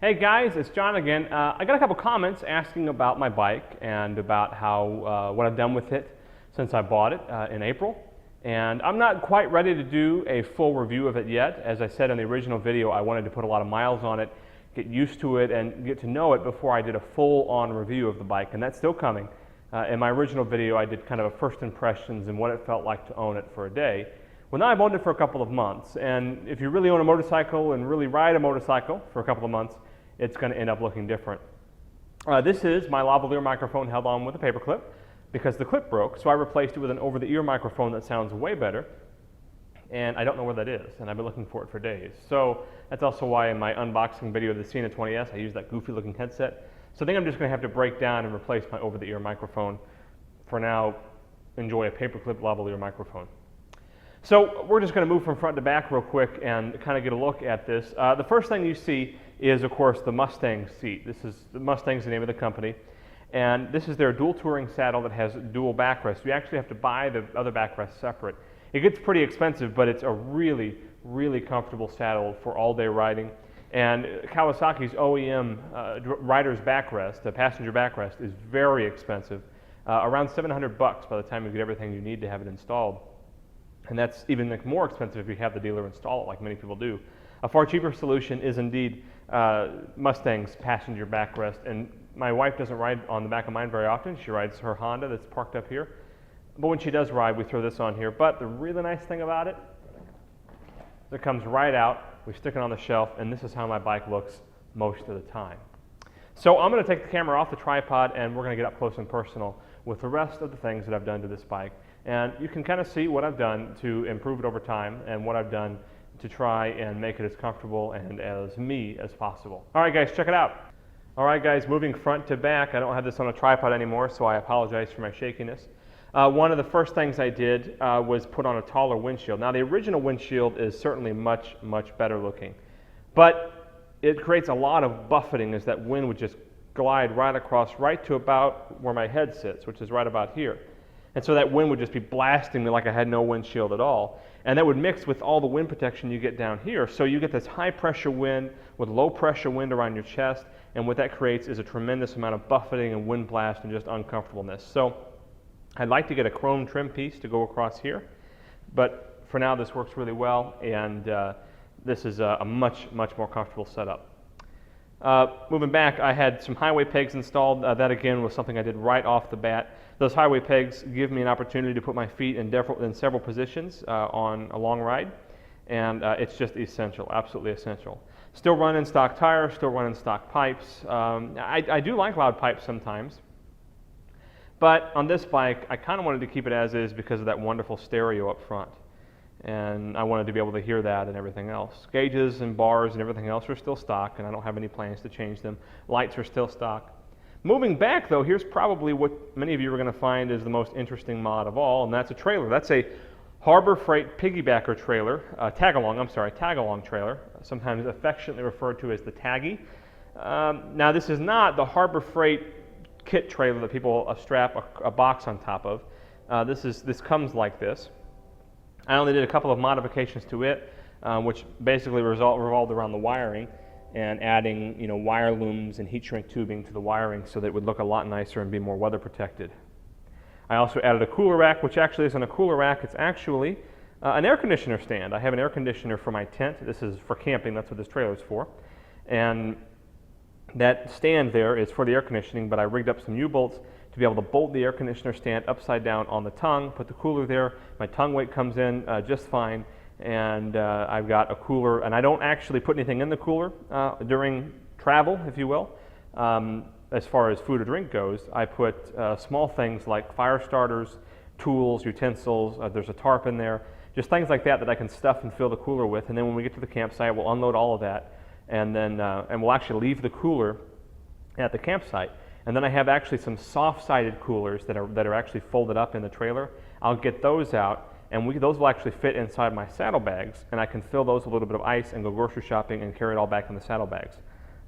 Hey guys, it's John again. I got a couple comments asking about my bike and about how what I've done with it since I bought it in April. And I'm not quite ready to do a full review of it yet. As I said in the original video, I wanted to put a lot of miles on it, get used to it, and get to know it before I did a full-on review of the bike, and that's still coming. In my original video, I did kind of a first impressions and what it felt like to own it for a day. Well, now I've owned it for a couple of months, and if you really own a motorcycle and really ride a motorcycle for a couple of months, it's going to end up looking different. This is my lavalier microphone held on with a paper clip because the clip broke, so I replaced it with an over-the-ear microphone that sounds way better, and I don't know where that is, and I've been looking for it for days. So that's also why in my unboxing video of the Sienna 20S, I used that goofy-looking headset. So I think I'm just going to have to break down and replace my over-the-ear microphone. For now, enjoy a paperclip lavalier microphone. So we're just going to move from front to back real quick and kind of get a look at this. The first thing you see is, of course, the Mustang Seat. The Mustang's the name of the company, and this is their dual touring saddle that has dual backrests. You actually have to buy the other backrests separate. It gets pretty expensive, but it's a really, really comfortable saddle for all-day riding. And Kawasaki's OEM rider's backrest, the passenger backrest, is very expensive, around $700 by the time you get everything you need to have it installed. And that's even more expensive if you have the dealer install it, like many people do. A far cheaper solution is indeed Mustang's passenger backrest. And my wife doesn't ride on the back of mine very often. She rides her Honda that's parked up here. But when she does ride, we throw this on here. But the really nice thing about it, it comes right out. We stick it on the shelf, and this is how my bike looks most of the time. So I'm going to take the camera off the tripod, and we're going to get up close and personal with the rest of the things that I've done to this bike. And you can kind of see what I've done to improve it over time and what I've done to try and make it as comfortable and as me as possible. All right, guys, check it out. All right, guys, moving front to back. I don't have this on a tripod anymore, so I apologize for my shakiness. One of the first things I did was put on a taller windshield. Now, the original windshield is certainly much, much better looking, but it creates a lot of buffeting as that wind would just glide right across, right to about where my head sits, which is right about here. And so that wind would just be blasting me like I had no windshield at all. And that would mix with all the wind protection you get down here. So you get this high pressure wind with low pressure wind around your chest. And what that creates is a tremendous amount of buffeting and wind blast and just uncomfortableness. So I'd like to get a chrome trim piece to go across here. But for now, this works really well. And this is a much, much more comfortable setup. Moving back, I had some highway pegs installed. That again was something I did right off the bat. Those highway pegs give me an opportunity to put my feet in several positions on a long ride, and it's just essential, absolutely essential. Still running stock tires, still running stock pipes. I do like loud pipes sometimes, but on this bike, I kind of wanted to keep it as is because of that wonderful stereo up front. And I wanted to be able to hear that and everything else. Gauges and bars and everything else are still stock, and I don't have any plans to change them. Lights are still stock. Moving back, though, here's probably what many of you are going to find is the most interesting mod of all, and that's a trailer. That's a Harbor Freight piggybacker trailer, tag-along trailer, sometimes affectionately referred to as the Taggy. Now, this is not the Harbor Freight kit trailer that people strap a box on top of. This comes like this. I only did a couple of modifications to it, which basically revolved around the wiring and adding, wire looms and heat shrink tubing to the wiring so that it would look a lot nicer and be more weather protected. I also added a cooler rack, which actually isn't a cooler rack. It's actually an air conditioner stand. I have an air conditioner for my tent. This is for camping. That's what this trailer is for. And that stand there is for the air conditioning, but I rigged up some U-bolts to be able to bolt the air conditioner stand upside down on the tongue, put the cooler there. My tongue weight comes in just fine, and I've got a cooler, and I don't actually put anything in the cooler during travel, if you will. As far as food or drink goes, I put small things like fire starters, tools, utensils, there's a tarp in there, just things like that I can stuff and fill the cooler with, and then when we get to the campsite, we'll unload all of that, and then and we'll actually leave the cooler at the campsite. And then I have actually some soft-sided coolers that are actually folded up in the trailer. I'll get those out, and those will actually fit inside my saddlebags, and I can fill those with a little bit of ice and go grocery shopping and carry it all back in the saddlebags.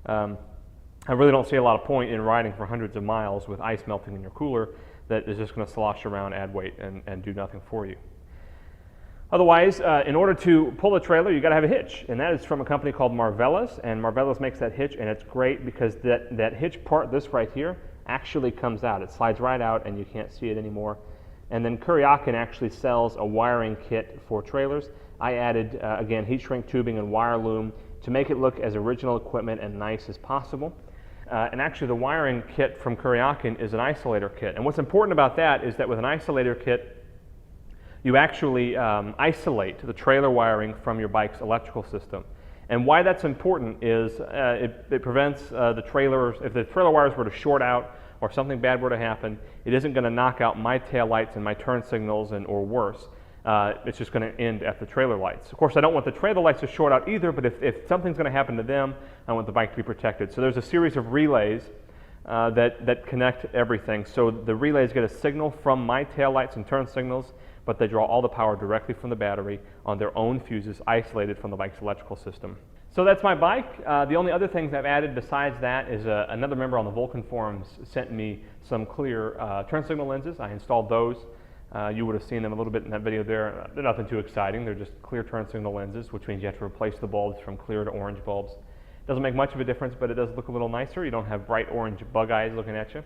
I really don't see a lot of point in riding for hundreds of miles with ice melting in your cooler that is just going to slosh around, add weight, and do nothing for you. Otherwise, in order to pull a trailer, you got to have a hitch, and that is from a company called Marvellas, and Marvellas makes that hitch, and it's great because that hitch part, this right here, actually comes out. It slides right out, and you can't see it anymore. And then Kuryakin actually sells a wiring kit for trailers. I added, again, heat shrink tubing and wire loom to make it look as original equipment and nice as possible. And actually, the wiring kit from Kuryakin is an isolator kit. And what's important about that is that with an isolator kit, you actually isolate the trailer wiring from your bike's electrical system. And why that's important is it prevents the trailers, if the trailer wires were to short out or something bad were to happen, it isn't going to knock out my tail lights and my turn signals or worse. It's just going to end at the trailer lights. Of course, I don't want the trailer lights to short out either, but if something's going to happen to them, I want the bike to be protected. So there's a series of relays that connect everything. So the relays get a signal from my tail lights and turn signals, but they draw all the power directly from the battery on their own fuses, isolated from the bike's electrical system. So that's my bike. The only other things I've added besides that is another member on the Vulcan forums sent me some clear turn signal lenses. I installed those. You would have seen them a little bit in that video there. They're nothing too exciting. They're just clear turn signal lenses, which means you have to replace the bulbs from clear to orange bulbs. Doesn't make much of a difference, but it does look a little nicer. You don't have bright orange bug eyes looking at you.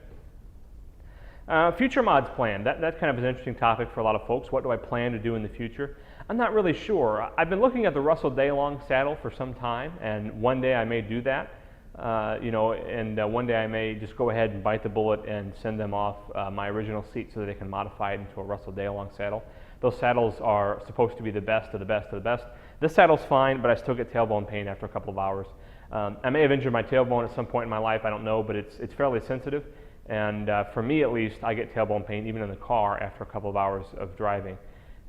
Future mods plan. That kind of is an interesting topic for a lot of folks. What do I plan to do in the future? I'm not really sure. I've been looking at the Russell Daylong saddle for some time, and one day I may do that. One day I may just go ahead and bite the bullet and send them off my original seat so that they can modify it into a Russell Daylong saddle. Those saddles are supposed to be the best of the best of the best. This saddle's fine, but I still get tailbone pain after a couple of hours. I may have injured my tailbone at some point in my life, I don't know, but it's fairly sensitive. And for me at least, I get tailbone pain even in the car after a couple of hours of driving.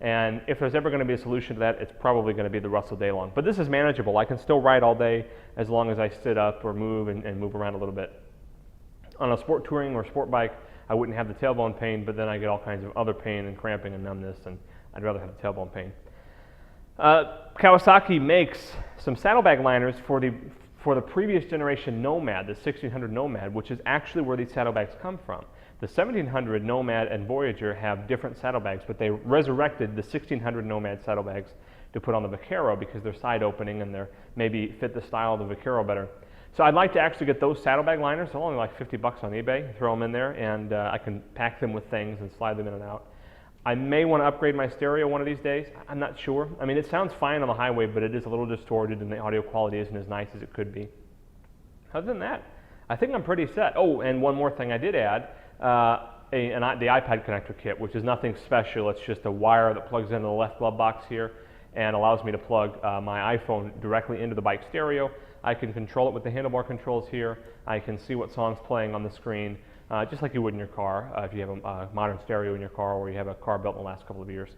And if there's ever going to be a solution to that, it's probably going to be the Russell Daylong. But this is manageable. I can still ride all day as long as I sit up or move and move around a little bit. On a sport touring or sport bike, I wouldn't have the tailbone pain, but then I get all kinds of other pain and cramping and numbness, and I'd rather have the tailbone pain. Kawasaki makes some saddlebag liners for the previous generation Nomad, the 1600 Nomad, which is actually where these saddlebags come from. The 1700 Nomad and Voyager have different saddlebags, but they resurrected the 1600 Nomad saddlebags to put on the Vaquero because they're side opening and they're maybe fit the style of the Vaquero better. So I'd like to actually get those saddlebag liners. They're only like $50 on eBay. Throw them in there, and I can pack them with things and slide them in and out. I may want to upgrade my stereo one of these days. I'm not sure. I mean, it sounds fine on the highway, but it is a little distorted and the audio quality isn't as nice as it could be. Other than that, I think I'm pretty set. Oh, and one more thing I did add, the iPad connector kit, which is nothing special. It's just a wire that plugs into the left glove box here and allows me to plug my iPhone directly into the bike stereo. I can control it with the handlebar controls here. I can see what song's playing on the screen. Just like you would in your car if you have a modern stereo in your car or you have a car built in the last couple of years.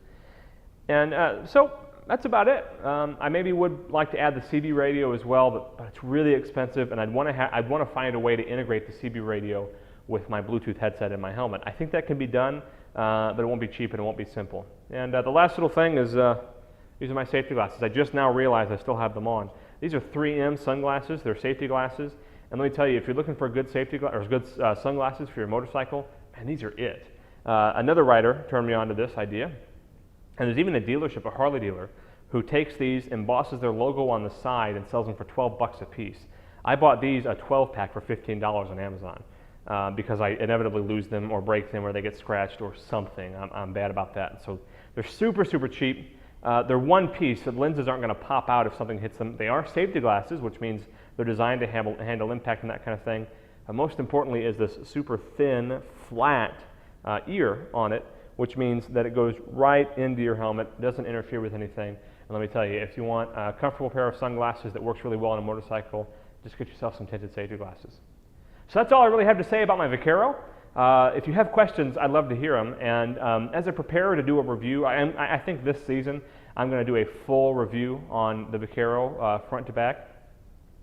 And so that's about it. I maybe would like to add the CB radio as well, but it's really expensive, and I'd want to find a way to integrate the CB radio with my Bluetooth headset in my helmet. I think that can be done, but it won't be cheap and it won't be simple. And the last little thing is these are my safety glasses. I just now realized I still have them on. These are 3M sunglasses. They're safety glasses. And let me tell you, if you're looking for good safety or good sunglasses for your motorcycle, man, these are it. Another rider turned me on to this idea, and there's even a dealership, a Harley dealer, who takes these, embosses their logo on the side, and sells them for $12 a piece. I bought these, a 12-pack, for $15 on Amazon because I inevitably lose them or break them or they get scratched or something. I'm bad about that. So they're super, super cheap. They're one piece, so the lenses aren't going to pop out if something hits them. They are safety glasses, which means they're designed to handle impact and that kind of thing. Most importantly is this super thin, flat ear on it, which means that it goes right into your helmet, doesn't interfere with anything. And let me tell you, if you want a comfortable pair of sunglasses that works really well on a motorcycle, just get yourself some tinted safety glasses. So that's all I really have to say about my Vaquero. If you have questions, I'd love to hear them. And as I prepare to do a review, I think this season I'm going to do a full review on the Vaquero front to back.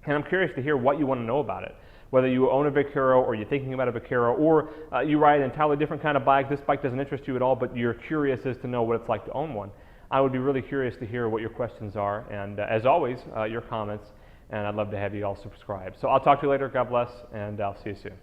And I'm curious to hear what you want to know about it. Whether you own a Vaquero or you're thinking about a Vaquero or you ride an entirely different kind of bike, this bike doesn't interest you at all, but you're curious as to know what it's like to own one. I would be really curious to hear what your questions are, and as always, your comments, and I'd love to have you all subscribe. So I'll talk to you later. God bless, and I'll see you soon.